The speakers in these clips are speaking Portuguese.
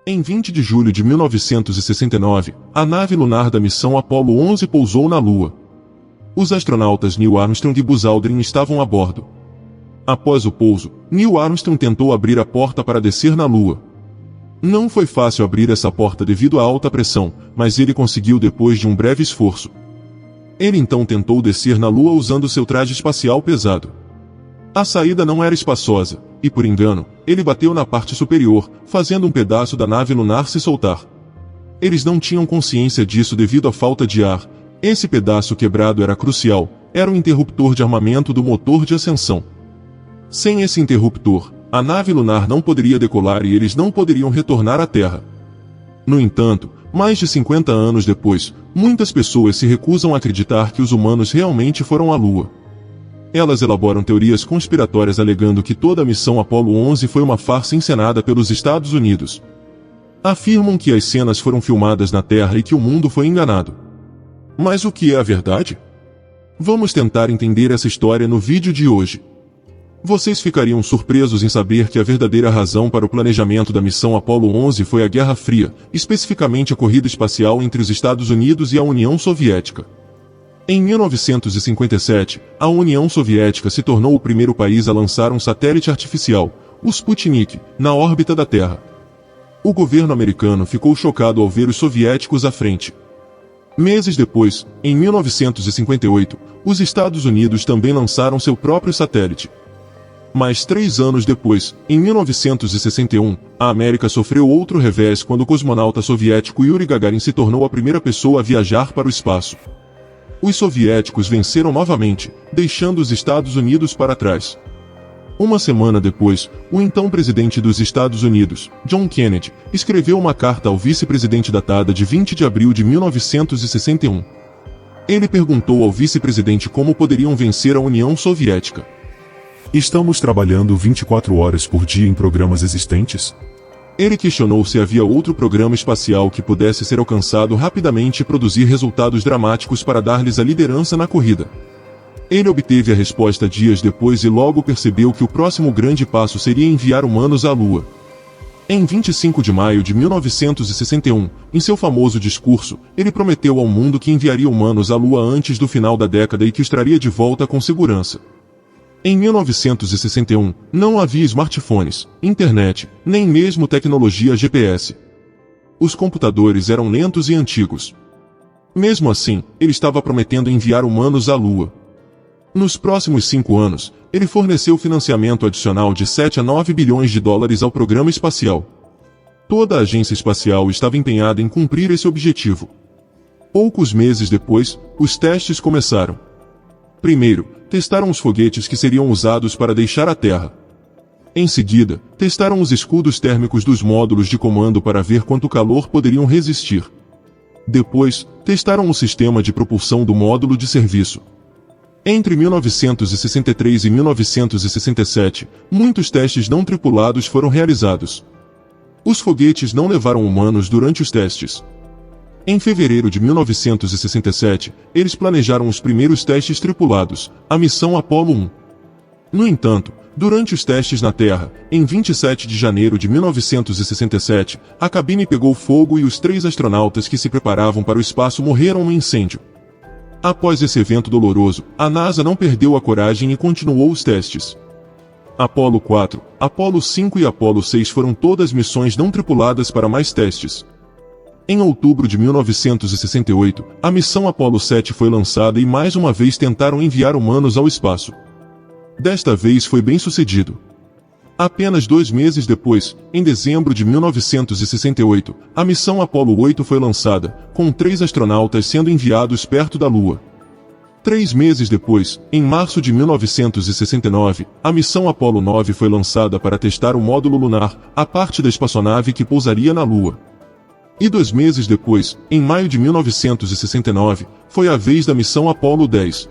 Em 20 de julho de 1969, a nave lunar da missão Apollo 11 pousou na Lua. Os astronautas Neil Armstrong e Buzz Aldrin estavam a bordo. Após o pouso, Neil Armstrong tentou abrir a porta para descer na Lua. Não foi fácil abrir essa porta devido à alta pressão, mas ele conseguiu depois de um breve esforço. Ele então tentou descer na Lua usando seu traje espacial pesado. A saída não era espaçosa, e por engano, ele bateu na parte superior, fazendo um pedaço da nave lunar se soltar. Eles não tinham consciência disso devido à falta de ar. Esse pedaço quebrado era crucial, era o interruptor de armamento do motor de ascensão. Sem esse interruptor, a nave lunar não poderia decolar e eles não poderiam retornar à Terra. No entanto, mais de 50 anos depois, muitas pessoas se recusam a acreditar que os humanos realmente foram à Lua. Elas elaboram teorias conspiratórias alegando que toda a missão Apollo 11 foi uma farsa encenada pelos Estados Unidos. Afirmam que as cenas foram filmadas na Terra e que o mundo foi enganado. Mas o que é a verdade? Vamos tentar entender essa história no vídeo de hoje. Vocês ficariam surpresos em saber que a verdadeira razão para o planejamento da missão Apollo 11 foi a Guerra Fria, especificamente a corrida espacial entre os Estados Unidos e a União Soviética. Em 1957, a União Soviética se tornou o primeiro país a lançar um satélite artificial, o Sputnik, na órbita da Terra. O governo americano ficou chocado ao ver os soviéticos à frente. Meses depois, em 1958, os Estados Unidos também lançaram seu próprio satélite. Mas 3 anos depois, em 1961, a América sofreu outro revés quando o cosmonauta soviético Yuri Gagarin se tornou a primeira pessoa a viajar para o espaço. Os soviéticos venceram novamente, deixando os Estados Unidos para trás. Uma semana depois, o então presidente dos Estados Unidos, John Kennedy, escreveu uma carta ao vice-presidente datada de 20 de abril de 1961. Ele perguntou ao vice-presidente como poderiam vencer a União Soviética. Estamos trabalhando 24 horas por dia em programas existentes? Ele questionou se havia outro programa espacial que pudesse ser alcançado rapidamente e produzir resultados dramáticos para dar-lhes a liderança na corrida. Ele obteve a resposta dias depois e logo percebeu que o próximo grande passo seria enviar humanos à Lua. Em 25 de maio de 1961, em seu famoso discurso, ele prometeu ao mundo que enviaria humanos à Lua antes do final da década e que os traria de volta com segurança. Em 1961, não havia smartphones, internet, nem mesmo tecnologia GPS. Os computadores eram lentos e antigos. Mesmo assim, ele estava prometendo enviar humanos à Lua. Nos próximos 5 anos, ele forneceu financiamento adicional de 7 a 9 bilhões de dólares ao programa espacial. Toda a agência espacial estava empenhada em cumprir esse objetivo. Poucos meses depois, os testes começaram. Primeiro, testaram os foguetes que seriam usados para deixar a Terra. Em seguida, testaram os escudos térmicos dos módulos de comando para ver quanto calor poderiam resistir. Depois, testaram o sistema de propulsão do módulo de serviço. Entre 1963 e 1967, muitos testes não tripulados foram realizados. Os foguetes não levaram humanos durante os testes. Em fevereiro de 1967, eles planejaram os primeiros testes tripulados, a missão Apollo 1. No entanto, durante os testes na Terra, em 27 de janeiro de 1967, a cabine pegou fogo e os 3 astronautas que se preparavam para o espaço morreram no incêndio. Após esse evento doloroso, a NASA não perdeu a coragem e continuou os testes. Apollo 4, Apollo 5 e Apollo 6 foram todas missões não tripuladas para mais testes. Em outubro de 1968, a missão Apollo 7 foi lançada e mais uma vez tentaram enviar humanos ao espaço. Desta vez foi bem sucedido. Apenas 2 meses depois, em dezembro de 1968, a missão Apollo 8 foi lançada, com 3 astronautas sendo enviados perto da Lua. 3 meses depois, em março de 1969, a missão Apollo 9 foi lançada para testar o módulo lunar, a parte da espaçonave que pousaria na Lua. E 2 meses depois, em maio de 1969, foi a vez da missão Apollo 10.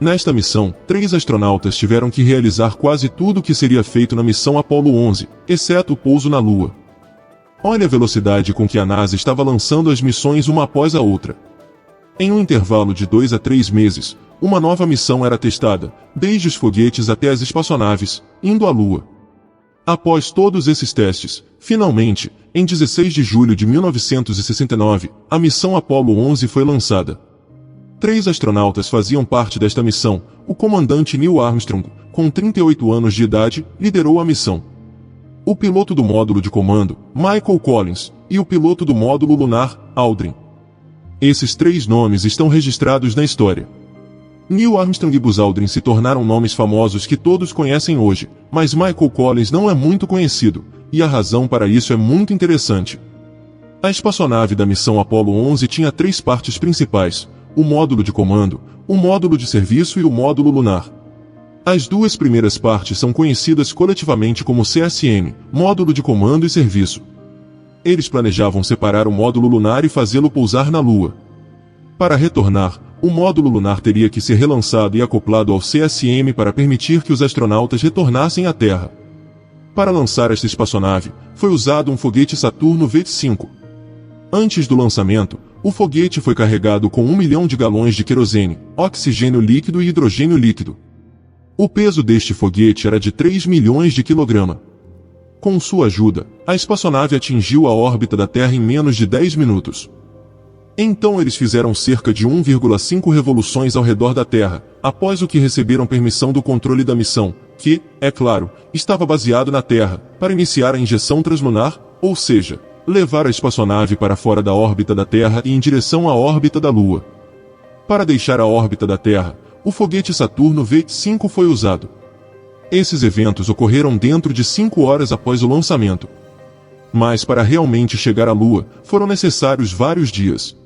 Nesta missão, 3 astronautas tiveram que realizar quase tudo o que seria feito na missão Apollo 11, exceto o pouso na Lua. Olha a velocidade com que a NASA estava lançando as missões uma após a outra. Em um intervalo de 2 a 3 meses, uma nova missão era testada, desde os foguetes até as espaçonaves, indo à Lua. Após todos esses testes, finalmente, em 16 de julho de 1969, a missão Apollo 11 foi lançada. 3 astronautas faziam parte desta missão. O comandante Neil Armstrong, com 38 anos de idade, liderou a missão. O piloto do módulo de comando, Michael Collins, e o piloto do módulo lunar, Aldrin. Esses 3 nomes estão registrados na história. Neil Armstrong e Buzz Aldrin se tornaram nomes famosos que todos conhecem hoje, mas Michael Collins não é muito conhecido, e a razão para isso é muito interessante. A espaçonave da missão Apollo 11 tinha 3 partes principais: o módulo de comando, o módulo de serviço e o módulo lunar. As 2 primeiras partes são conhecidas coletivamente como CSM, módulo de comando e serviço. Eles planejavam separar o módulo lunar e fazê-lo pousar na Lua. Para retornar, o módulo lunar teria que ser relançado e acoplado ao CSM para permitir que os astronautas retornassem à Terra. Para lançar esta espaçonave, foi usado um foguete Saturno V5. Antes do lançamento, o foguete foi carregado com 1 milhão de galões de querosene, oxigênio líquido e hidrogênio líquido. O peso deste foguete era de 3 milhões de quilograma. Com sua ajuda, a espaçonave atingiu a órbita da Terra em menos de 10 minutos. Então eles fizeram cerca de 1,5 revoluções ao redor da Terra, após o que receberam permissão do controle da missão, que, é claro, estava baseado na Terra, para iniciar a injeção translunar, ou seja, levar a espaçonave para fora da órbita da Terra e em direção à órbita da Lua. Para deixar a órbita da Terra, o foguete Saturno V5 foi usado. Esses eventos ocorreram dentro de 5 horas após o lançamento. Mas para realmente chegar à Lua, foram necessários vários dias.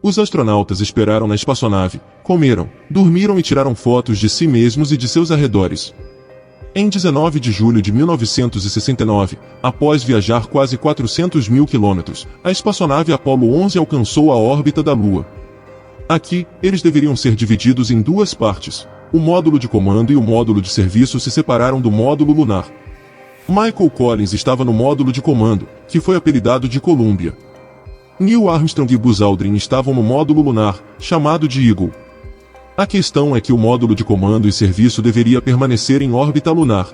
Os astronautas esperaram na espaçonave, comeram, dormiram e tiraram fotos de si mesmos e de seus arredores. Em 19 de julho de 1969, após viajar quase 400 mil quilômetros, a espaçonave Apollo 11 alcançou a órbita da Lua. Aqui, eles deveriam ser divididos em 2 partes. O módulo de comando e o módulo de serviço se separaram do módulo lunar. Michael Collins estava no módulo de comando, que foi apelidado de Columbia. Neil Armstrong e Buzz Aldrin estavam no módulo lunar, chamado de Eagle. A questão é que o módulo de comando e serviço deveria permanecer em órbita lunar.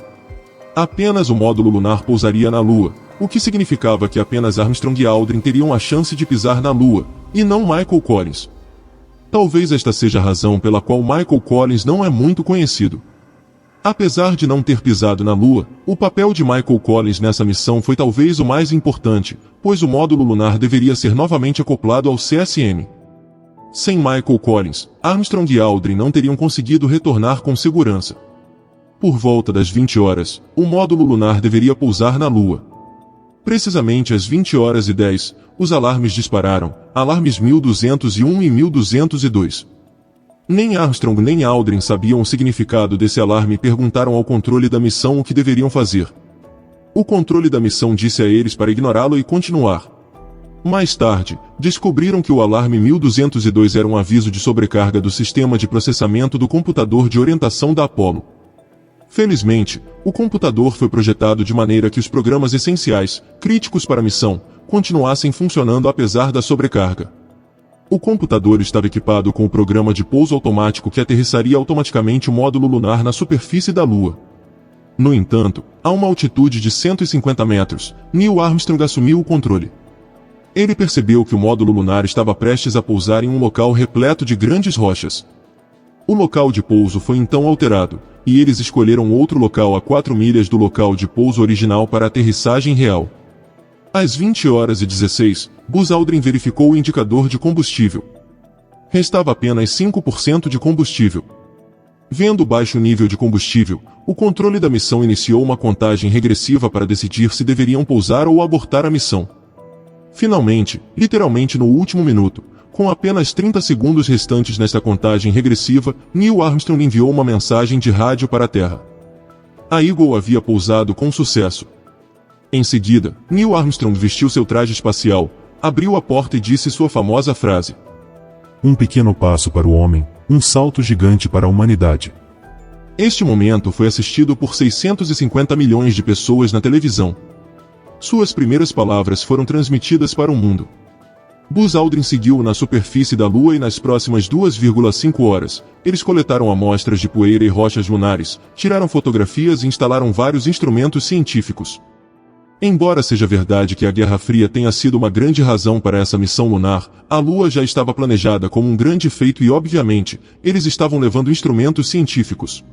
Apenas o módulo lunar pousaria na Lua, o que significava que apenas Armstrong e Aldrin teriam a chance de pisar na Lua, e não Michael Collins. Talvez esta seja a razão pela qual Michael Collins não é muito conhecido. Apesar de não ter pisado na Lua, o papel de Michael Collins nessa missão foi talvez o mais importante, pois o módulo lunar deveria ser novamente acoplado ao CSM. Sem Michael Collins, Armstrong e Aldrin não teriam conseguido retornar com segurança. Por volta das 20 horas, o módulo lunar deveria pousar na Lua. Precisamente às 20h10, os alarmes dispararam, alarmes 1201 e 1202. Nem Armstrong nem Aldrin sabiam o significado desse alarme e perguntaram ao controle da missão o que deveriam fazer. O controle da missão disse a eles para ignorá-lo e continuar. Mais tarde, descobriram que o alarme 1202 era um aviso de sobrecarga do sistema de processamento do computador de orientação da Apollo. Felizmente, o computador foi projetado de maneira que os programas essenciais, críticos para a missão, continuassem funcionando apesar da sobrecarga. O computador estava equipado com o programa de pouso automático que aterrissaria automaticamente o módulo lunar na superfície da Lua. No entanto, a uma altitude de 150 metros, Neil Armstrong assumiu o controle. Ele percebeu que o módulo lunar estava prestes a pousar em um local repleto de grandes rochas. O local de pouso foi então alterado, e eles escolheram outro local a 4 milhas do local de pouso original para a aterrissagem real. Às 20h16, Buzz Aldrin verificou o indicador de combustível. Restava apenas 5% de combustível. Vendo o baixo nível de combustível, o controle da missão iniciou uma contagem regressiva para decidir se deveriam pousar ou abortar a missão. Finalmente, literalmente no último minuto, com apenas 30 segundos restantes nesta contagem regressiva, Neil Armstrong enviou uma mensagem de rádio para a Terra. A Eagle havia pousado com sucesso. Em seguida, Neil Armstrong vestiu seu traje espacial, abriu a porta e disse sua famosa frase: "Um pequeno passo para o homem, um salto gigante para a humanidade." Este momento foi assistido por 650 milhões de pessoas na televisão. Suas primeiras palavras foram transmitidas para o mundo. Buzz Aldrin seguiu na superfície da Lua e nas próximas 2,5 horas, eles coletaram amostras de poeira e rochas lunares, tiraram fotografias e instalaram vários instrumentos científicos. Embora seja verdade que a Guerra Fria tenha sido uma grande razão para essa missão lunar, a Lua já estava planejada como um grande feito e, obviamente, eles estavam levando instrumentos científicos.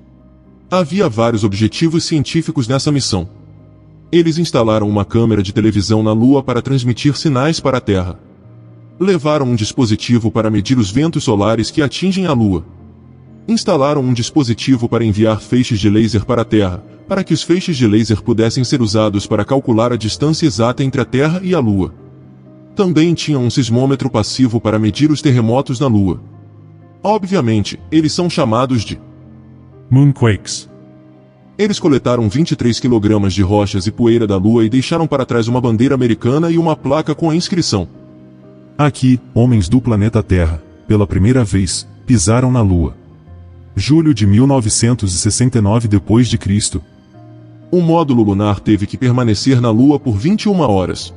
Havia vários objetivos científicos nessa missão. Eles instalaram uma câmera de televisão na Lua para transmitir sinais para a Terra. Levaram um dispositivo para medir os ventos solares que atingem a Lua. Instalaram um dispositivo para enviar feixes de laser para a Terra, para que os feixes de laser pudessem ser usados para calcular a distância exata entre a Terra e a Lua. Também tinham um sismômetro passivo para medir os terremotos na Lua. Obviamente, eles são chamados de Moonquakes. Eles coletaram 23 kg de rochas e poeira da Lua e deixaram para trás uma bandeira americana e uma placa com a inscrição: Aqui, homens do planeta Terra, pela primeira vez, pisaram na Lua. Julho de 1969 d.C. O módulo lunar teve que permanecer na Lua por 21 horas.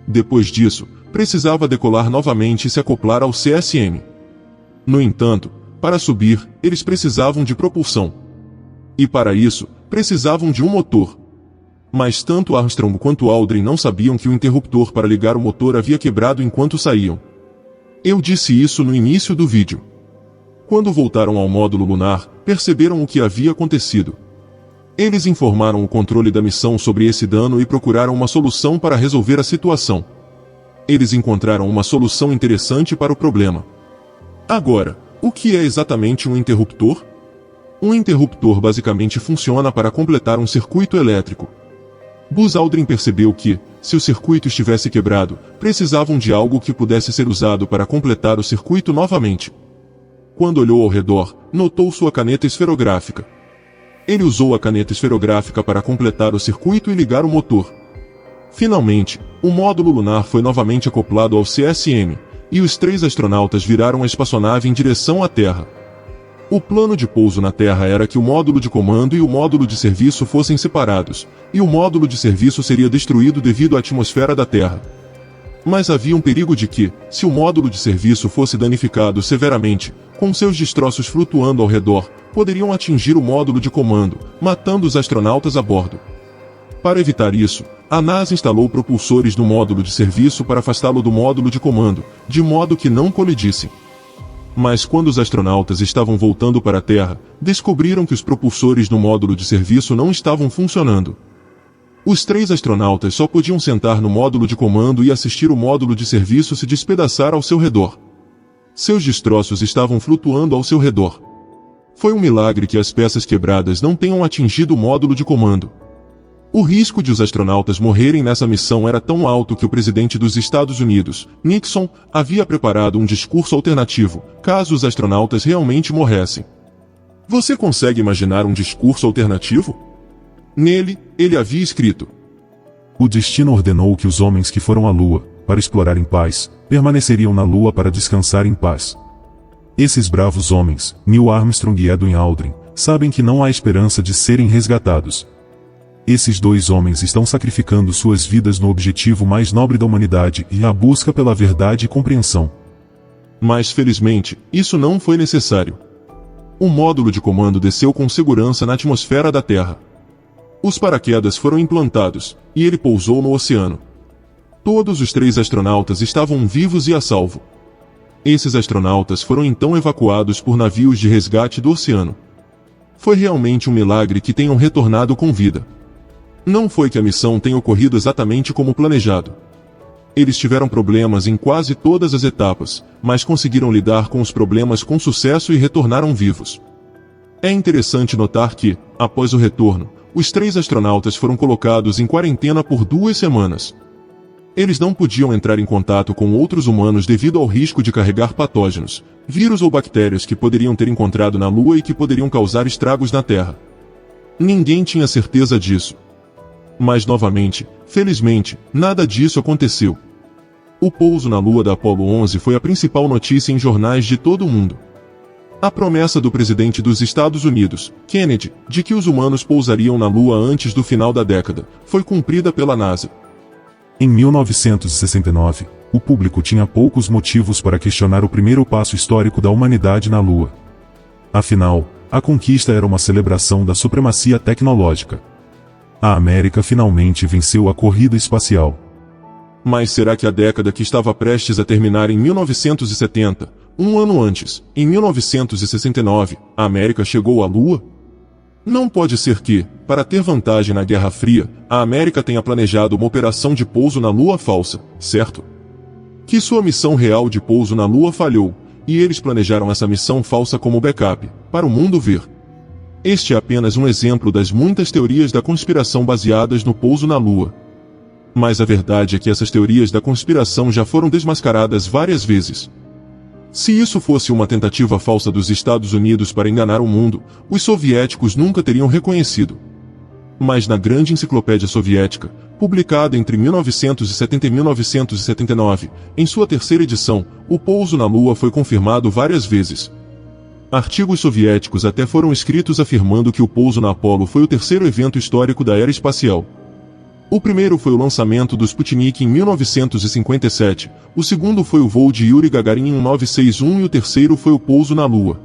Depois disso, precisava decolar novamente e se acoplar ao CSM. No entanto, para subir, eles precisavam de propulsão. E para isso, precisavam de um motor. Mas tanto Armstrong quanto Aldrin não sabiam que o interruptor para ligar o motor havia quebrado enquanto saíam. Eu disse isso no início do vídeo. Quando voltaram ao módulo lunar, perceberam o que havia acontecido. Eles informaram o controle da missão sobre esse dano e procuraram uma solução para resolver a situação. Eles encontraram uma solução interessante para o problema. Agora, o que é exatamente um interruptor? Um interruptor basicamente funciona para completar um circuito elétrico. Buzz Aldrin percebeu que, se o circuito estivesse quebrado, precisavam de algo que pudesse ser usado para completar o circuito novamente. Quando olhou ao redor, notou sua caneta esferográfica. Ele usou a caneta esferográfica para completar o circuito e ligar o motor. Finalmente, o módulo lunar foi novamente acoplado ao CSM, e os 3 astronautas viraram a espaçonave em direção à Terra. O plano de pouso na Terra era que o módulo de comando e o módulo de serviço fossem separados, e o módulo de serviço seria destruído devido à atmosfera da Terra. Mas havia um perigo de que, se o módulo de serviço fosse danificado severamente, com seus destroços flutuando ao redor, poderiam atingir o módulo de comando, matando os astronautas a bordo. Para evitar isso, a NASA instalou propulsores no módulo de serviço para afastá-lo do módulo de comando, de modo que não colidissem. Mas quando os astronautas estavam voltando para a Terra, descobriram que os propulsores no módulo de serviço não estavam funcionando. Os 3 astronautas só podiam sentar no módulo de comando e assistir o módulo de serviço se despedaçar ao seu redor. Seus destroços estavam flutuando ao seu redor. Foi um milagre que as peças quebradas não tenham atingido o módulo de comando. O risco de os astronautas morrerem nessa missão era tão alto que o presidente dos Estados Unidos, Nixon, havia preparado um discurso alternativo, caso os astronautas realmente morressem. Você consegue imaginar um discurso alternativo? Nele, ele havia escrito: O destino ordenou que os homens que foram à Lua, para explorar em paz, permaneceriam na Lua para descansar em paz. Esses bravos homens, Neil Armstrong e Edwin Aldrin, sabem que não há esperança de serem resgatados. Esses 2 homens estão sacrificando suas vidas no objetivo mais nobre da humanidade e a busca pela verdade e compreensão. Mas felizmente, isso não foi necessário. O módulo de comando desceu com segurança na atmosfera da Terra. Os paraquedas foram implantados, e ele pousou no oceano. Todos os 3 astronautas estavam vivos e a salvo. Esses astronautas foram então evacuados por navios de resgate do oceano. Foi realmente um milagre que tenham retornado com vida. Não foi que a missão tenha ocorrido exatamente como planejado. Eles tiveram problemas em quase todas as etapas, mas conseguiram lidar com os problemas com sucesso e retornaram vivos. É interessante notar que, após o retorno, os 3 astronautas foram colocados em quarentena por 2 semanas. Eles não podiam entrar em contato com outros humanos devido ao risco de carregar patógenos, vírus ou bactérias que poderiam ter encontrado na Lua e que poderiam causar estragos na Terra. Ninguém tinha certeza disso. Mas novamente, felizmente, nada disso aconteceu. O pouso na Lua da Apollo 11 foi a principal notícia em jornais de todo o mundo. A promessa do presidente dos Estados Unidos, Kennedy, de que os humanos pousariam na Lua antes do final da década, foi cumprida pela NASA. Em 1969, o público tinha poucos motivos para questionar o primeiro passo histórico da humanidade na Lua. Afinal, a conquista era uma celebração da supremacia tecnológica. A América finalmente venceu a corrida espacial. Mas será que a década que estava prestes a terminar em 1970, um ano antes, em 1969, a América chegou à Lua? Não pode ser que, para ter vantagem na Guerra Fria, a América tenha planejado uma operação de pouso na Lua falsa, certo? Que sua missão real de pouso na Lua falhou, e eles planejaram essa missão falsa como backup, para o mundo ver. Este é apenas um exemplo das muitas teorias da conspiração baseadas no pouso na Lua. Mas a verdade é que essas teorias da conspiração já foram desmascaradas várias vezes. Se isso fosse uma tentativa falsa dos Estados Unidos para enganar o mundo, os soviéticos nunca teriam reconhecido. Mas na Grande Enciclopédia Soviética, publicada entre 1970 e 1979, em sua terceira edição, o pouso na Lua foi confirmado várias vezes. Artigos soviéticos até foram escritos afirmando que o pouso na Apollo foi o terceiro evento histórico da era espacial. O primeiro foi o lançamento do Sputnik em 1957, o segundo foi o voo de Yuri Gagarin em 1961 e o terceiro foi o pouso na Lua.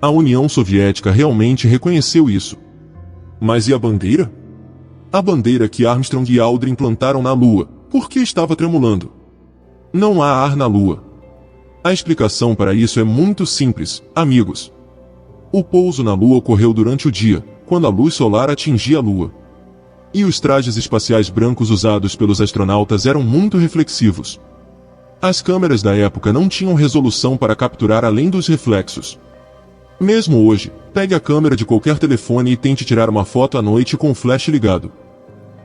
A União Soviética realmente reconheceu isso. Mas e a bandeira? A bandeira que Armstrong e Aldrin plantaram na Lua, por que estava tremulando? Não há ar na Lua. A explicação para isso é muito simples, amigos. O pouso na Lua ocorreu durante o dia, quando a luz solar atingia a Lua. E os trajes espaciais brancos usados pelos astronautas eram muito reflexivos. As câmeras da época não tinham resolução para capturar além dos reflexos. Mesmo hoje, pegue a câmera de qualquer telefone e tente tirar uma foto à noite com o flash ligado.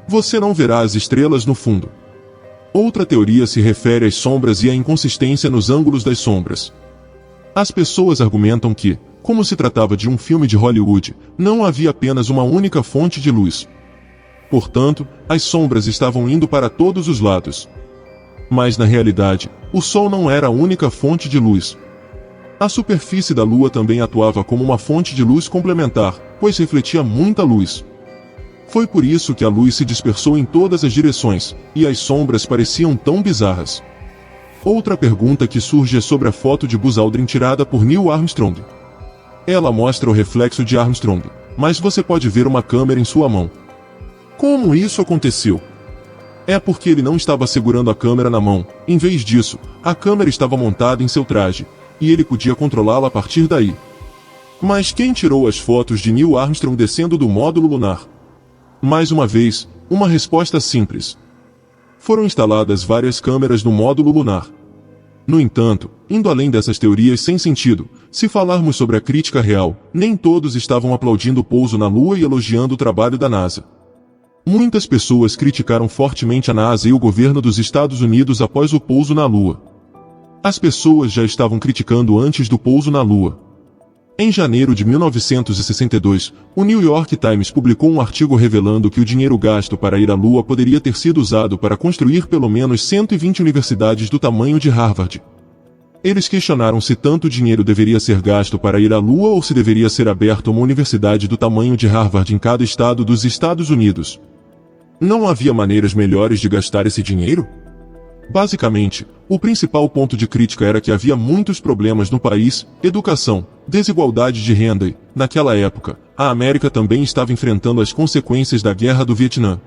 Você não verá as estrelas no fundo. Outra teoria se refere às sombras e à inconsistência nos ângulos das sombras. As pessoas argumentam que, como se tratava de um filme de Hollywood, não havia apenas uma única fonte de luz. Portanto, as sombras estavam indo para todos os lados. Mas na realidade, o Sol não era a única fonte de luz. A superfície da Lua também atuava como uma fonte de luz complementar, pois refletia muita luz. Foi por isso que a luz se dispersou em todas as direções, e as sombras pareciam tão bizarras. Outra pergunta que surge é sobre a foto de Buzz Aldrin tirada por Neil Armstrong. Ela mostra o reflexo de Armstrong, mas você pode ver uma câmera em sua mão. Como isso aconteceu? É porque ele não estava segurando a câmera na mão, em vez disso, a câmera estava montada em seu traje, e ele podia controlá-la a partir daí. Mas quem tirou as fotos de Neil Armstrong descendo do módulo lunar? Mais uma vez, uma resposta simples. Foram instaladas várias câmeras no módulo lunar. No entanto, indo além dessas teorias sem sentido, se falarmos sobre a crítica real, nem todos estavam aplaudindo o pouso na Lua e elogiando o trabalho da NASA. Muitas pessoas criticaram fortemente a NASA e o governo dos Estados Unidos após o pouso na Lua. As pessoas já estavam criticando antes do pouso na Lua. Em janeiro de 1962, o New York Times publicou um artigo revelando que o dinheiro gasto para ir à Lua poderia ter sido usado para construir pelo menos 120 universidades do tamanho de Harvard. Eles questionaram se tanto dinheiro deveria ser gasto para ir à Lua ou se deveria ser aberta uma universidade do tamanho de Harvard em cada estado dos Estados Unidos. Não havia maneiras melhores de gastar esse dinheiro? Basicamente, o principal ponto de crítica era que havia muitos problemas no país: educação, desigualdade de renda e, naquela época, a América também estava enfrentando as consequências da Guerra do Vietnã.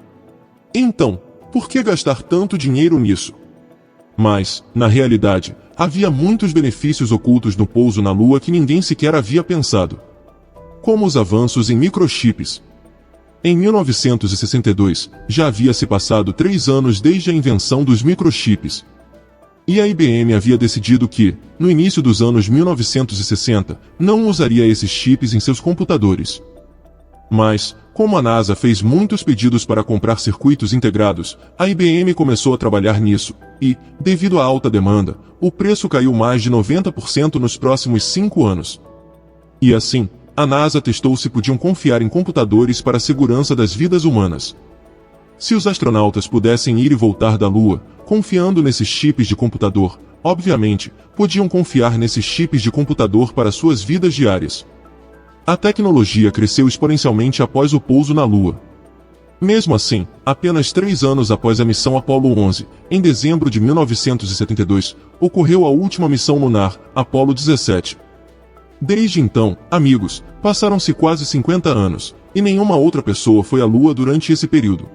Então, por que gastar tanto dinheiro nisso? Mas, na realidade, havia muitos benefícios ocultos no pouso na Lua que ninguém sequer havia pensado. Como os avanços em microchips. Em 1962, já havia se passado 3 anos desde a invenção dos microchips. E a IBM havia decidido que, no início dos anos 1960, não usaria esses chips em seus computadores. Mas, como a NASA fez muitos pedidos para comprar circuitos integrados, a IBM começou a trabalhar nisso, e, devido à alta demanda, o preço caiu mais de 90% nos próximos 5 anos. E assim, a NASA testou se podiam confiar em computadores para a segurança das vidas humanas. Se os astronautas pudessem ir e voltar da Lua, confiando nesses chips de computador, obviamente, podiam confiar nesses chips de computador para suas vidas diárias. A tecnologia cresceu exponencialmente após o pouso na Lua. Mesmo assim, apenas 3 anos após a missão Apollo 11, em dezembro de 1972, ocorreu a última missão lunar, Apollo 17. Desde então, amigos, passaram-se quase 50 anos, e nenhuma outra pessoa foi à Lua durante esse período.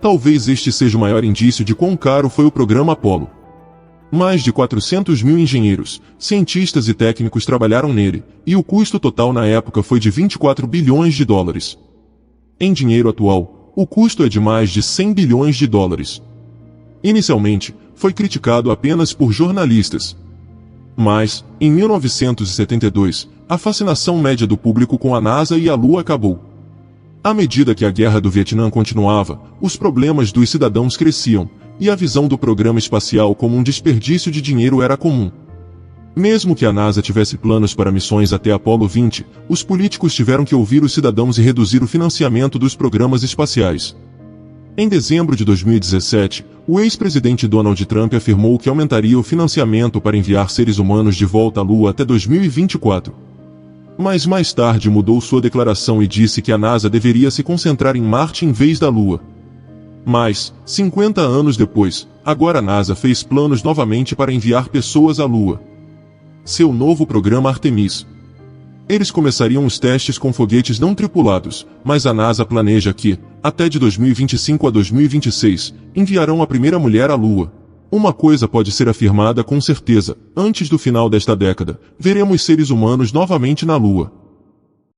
Talvez este seja o maior indício de quão caro foi o programa Apollo. Mais de 400 mil engenheiros, cientistas e técnicos trabalharam nele, e o custo total na época foi de 24 bilhões de dólares. Em dinheiro atual, o custo é de mais de 100 bilhões de dólares. Inicialmente, foi criticado apenas por jornalistas. Mas, em 1972, a fascinação média do público com a NASA e a Lua acabou. À medida que a guerra do Vietnã continuava, os problemas dos cidadãos cresciam, e a visão do programa espacial como um desperdício de dinheiro era comum. Mesmo que a NASA tivesse planos para missões até Apollo 20, os políticos tiveram que ouvir os cidadãos e reduzir o financiamento dos programas espaciais. Em dezembro de 2017, o ex-presidente Donald Trump afirmou que aumentaria o financiamento para enviar seres humanos de volta à Lua até 2024. Mas mais tarde mudou sua declaração e disse que a NASA deveria se concentrar em Marte em vez da Lua. Mas, 50 anos depois, agora a NASA fez planos novamente para enviar pessoas à Lua. Seu novo programa Artemis. Eles começariam os testes com foguetes não tripulados, mas a NASA planeja que, até de 2025 a 2026, enviarão a primeira mulher à Lua. Uma coisa pode ser afirmada com certeza: antes do final desta década, veremos seres humanos novamente na Lua.